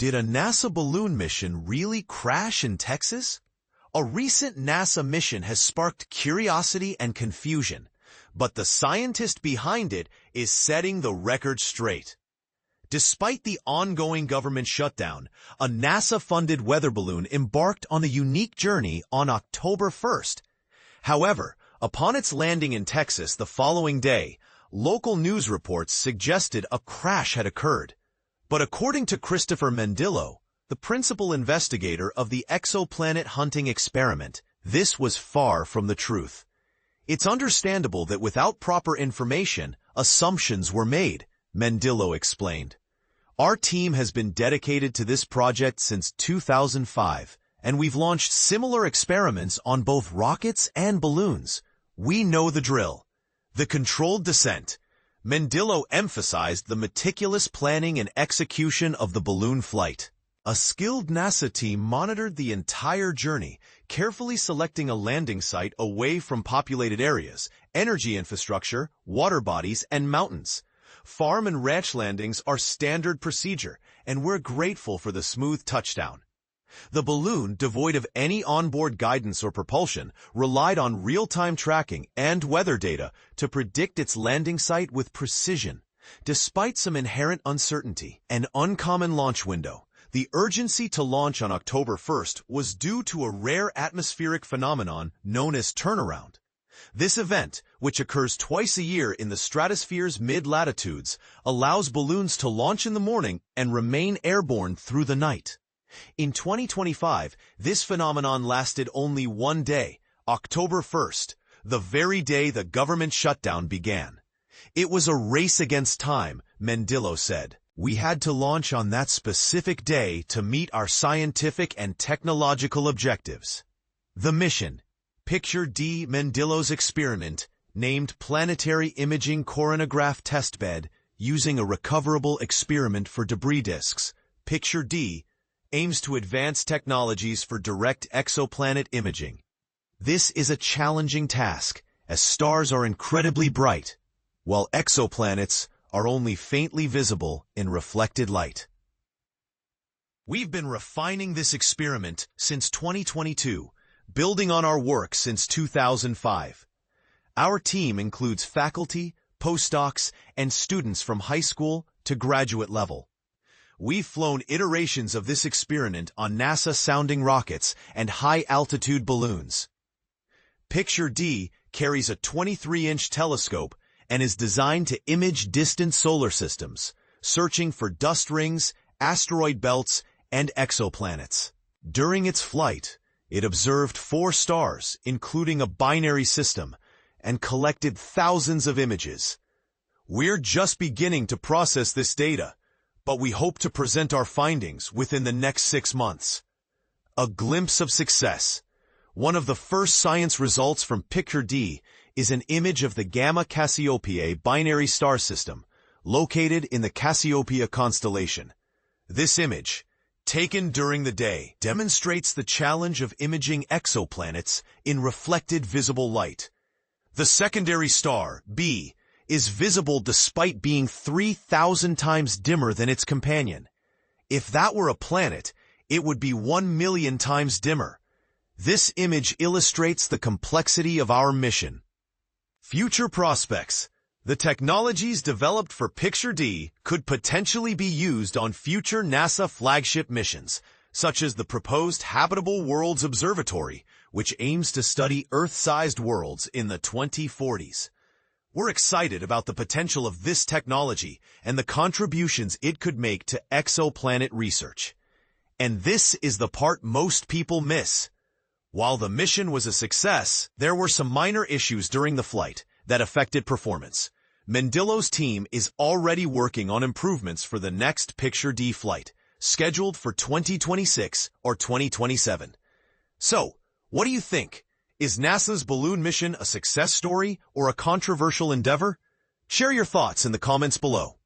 Did a NASA balloon mission really crash in Texas? A recent NASA mission has sparked curiosity and confusion, but the scientist behind it is setting the record straight. Despite the ongoing government shutdown, a NASA-funded weather balloon embarked on a unique journey on October 1st. However, upon its landing in Texas the following day, local news reports suggested a crash had occurred. But according to Christopher Mendillo, the principal investigator of the exoplanet-hunting experiment, this was far from the truth. It's understandable that without proper information, assumptions were made, Mendillo explained. Our team has been dedicated to this project since 2005, and we've launched similar experiments on both rockets and balloons. We know the drill. The controlled descent. Mendillo emphasized the meticulous planning and execution of the balloon flight. A skilled NASA team monitored the entire journey, carefully selecting a landing site away from populated areas, energy infrastructure, water bodies, and mountains. Farm and ranch landings are standard procedure, and we're grateful for the smooth touchdown. The balloon, devoid of any onboard guidance or propulsion, relied on real-time tracking and weather data to predict its landing site with precision. Despite some inherent uncertainty, an uncommon launch window, the urgency to launch on October 1st was due to a rare atmospheric phenomenon known as turnaround. This event, which occurs twice a year in the stratosphere's mid-latitudes, allows balloons to launch in the morning and remain airborne through the night. In 2025, this phenomenon lasted only one day, October 1st, the very day the government shutdown began. It was a race against time, Mendillo said. We had to launch on that specific day to meet our scientific and technological objectives. The mission. Picture D. Mendillo's experiment, named Planetary Imaging Coronagraph Testbed, using a recoverable experiment for debris disks. Picture D. Aims to advance technologies for direct exoplanet imaging. This is a challenging task, as stars are incredibly bright, while exoplanets are only faintly visible in reflected light. We've been refining this experiment since 2022, building on our work since 2005. Our team includes faculty, postdocs, and students from high school to graduate level. We've flown iterations of this experiment on NASA-sounding rockets and high-altitude balloons. Picture D carries a 23-inch telescope and is designed to image distant solar systems, searching for dust rings, asteroid belts, and exoplanets. During its flight, it observed 4 stars, including a binary system, and collected thousands of images. We're just beginning to process this data, but we hope to present our findings within the next 6 months. A glimpse of success. One of the first science results from Picture D is an image of the Gamma Cassiopeiae binary star system, located in the Cassiopeia constellation. This image, taken during the day, demonstrates the challenge of imaging exoplanets in reflected visible light. The secondary star, B, is visible despite being 3,000 times dimmer than its companion. If that were a planet, it would be 1 million times dimmer. This image illustrates the complexity of our mission. Future prospects. The technologies developed for Picture D could potentially be used on future NASA flagship missions, such as the proposed Habitable Worlds Observatory, which aims to study Earth-sized worlds in the 2040s. We're excited about the potential of this technology and the contributions it could make to exoplanet research. And this is the part most people miss. While the mission was a success, there were some minor issues during the flight that affected performance. Mendillo's team is already working on improvements for the next Picture D flight, scheduled for 2026 or 2027. So, what do you think? Is NASA's balloon mission a success story or a controversial endeavor? Share your thoughts in the comments below.